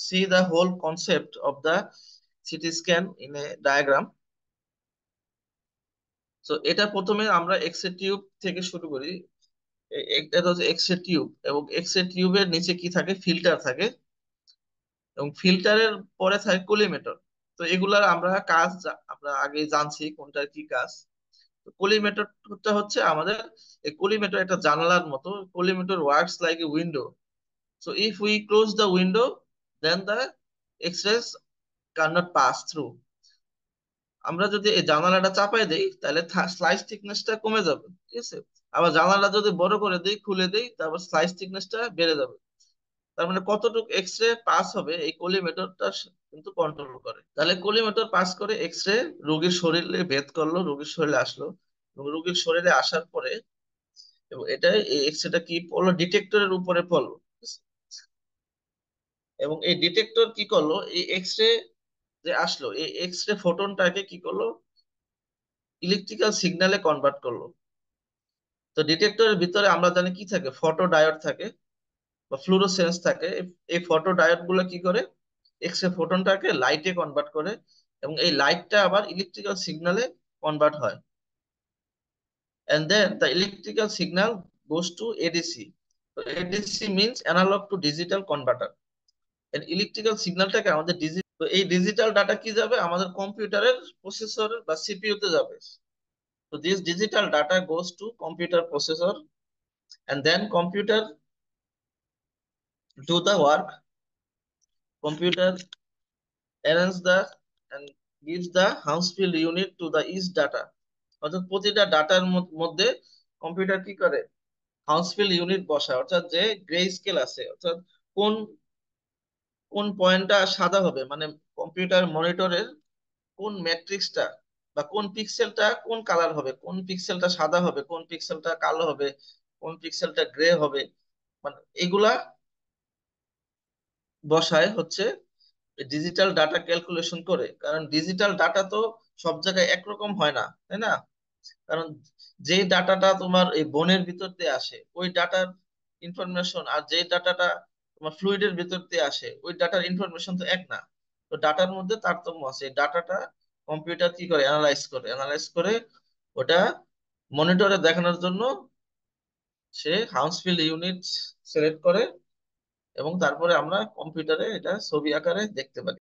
see the whole concept of the CT scan in a diagram. So এটা প্রথমে আমরা X ray tube থেকে শুরু করি। এটা হচ্ছে এক্স রে টিউব, এবং এক্স রে টিউবের নিচে কি থাকে, ফিল্টার থাকে, এবং ফিল্টারের পরে থাকে কলিমেটর। তো এগুলার আমরা কাজ আমরা আগে জানছি কোনটার কি কাজ। তো কলিমেটরটা হচ্ছে আমাদের, এই কলিমেটর একটা জানালার মতো। Collimator works like a window. So if we close the window, then the X-rays cannot pass through. আমরা যদি এই জানালাটা চাপাই দেই তাহলে স্লাইস থিকনেসটা কমে যাবে, ঠিক আছে। আবার জানালা যদি বড় করে দেই, খুলে দেই, তারপর স্লাইস থিকনেসটা বেড়ে যাবে। তার মানে কতটুকু এক্স-রে পাস হবে এই কলিমেটরটা কিন্তু কন্ট্রোল করে। তাহলে কলিমেটর পাস করে এক্স-রে রোগীর শরীরে ভেদ করলো, রোগীর শরীরে আসলো, এবং রোগীর শরীরে আসার পরে এবং এটা এই এক্স-রেটা কি পড়লো, ডিটেক্টরের উপরে পড়লো, ঠিক আছে? এবং এই ডিটেক্টর কি করলো, এই এক্স-রে যে আসলো, এই এক্স-রে ফোটনটাকে কি করলো, ইলেকট্রিক্যাল সিগন্যালে কনভার্ট করলো। তো ডিটেক্টরের ভিতরে আমরা জানি কি থাকে, ফটো ডায়োড থাকে বা ফ্লুরোসেন্স থাকে। এই ফটো ডায়োড গুলো কি করে, এক্স রে ফোটনটাকে লাইটে কনভার্ট করে, এবং এই লাইটটা আবার ইলেকট্রিক্যাল সিগন্যালে কনভার্ট হয়। And then the electrical signal goes to ADC. তো ADC means analogue to digital converter. Electrical সিগন্যালটাকে আমাদের তো এই ডিজিটাল ডাটা কি যাবে, আমাদের কম্পিউটারের প্রসেসর বা সিপিইউ তে যাবে। তো this digital data goes to computer processor, and then computer do the work. Computer arrange the and gives the Hounsfield unit to the each data. অর্থাৎ প্রতিটা ডাটার মধ্যে কম্পিউটার কি করে, হাউসফিল্ড ইউনিট বসায়। অর্থাৎ যে গ্রে স্কেল আছে, অর্থাৎ কোন কোন পয়েন্টটা সাদা হবে, মানে কম্পিউটার মনিটরের কোন ম্যাট্রিক্সটা বা কোন পিক্সেলটা কোন কালার হবে, কোন পিক্সেলটা সাদা হবে, কোন পিক্সেলটা কালো হবে, কোন পিক্সেলটা গ্রে হবে, মানে এগুলা বসায় হচ্ছে ডিজিটাল ডাটা ক্যালকুলেশন করে। কারণ ডিজিটাল ডাটা তো সব জায়গায় একরকম হয় না, তাই না? কারণ যে ডাটাটা তোমার এই বোনের ভিতর দিয়ে আসে ওই ডাটার ইনফরমেশন, আর যে ডাটাটা তোমার ফ্লুইডের ভিতর দিয়ে আসে ওই ডাটার ইনফরমেশন তো এক না। তো ডাটার মধ্যে তারতম্য আছে। ডাটাটা কম্পিউটার কি করে, অ্যানালাইজ করে ওটা মনিটরে দেখানোর জন্য সে হাউসফিল্ড ইউনিট সিলেক্ট করে, এবং তারপরে আমরা কম্পিউটারে এটা ছবি আকারে দেখতে পারি।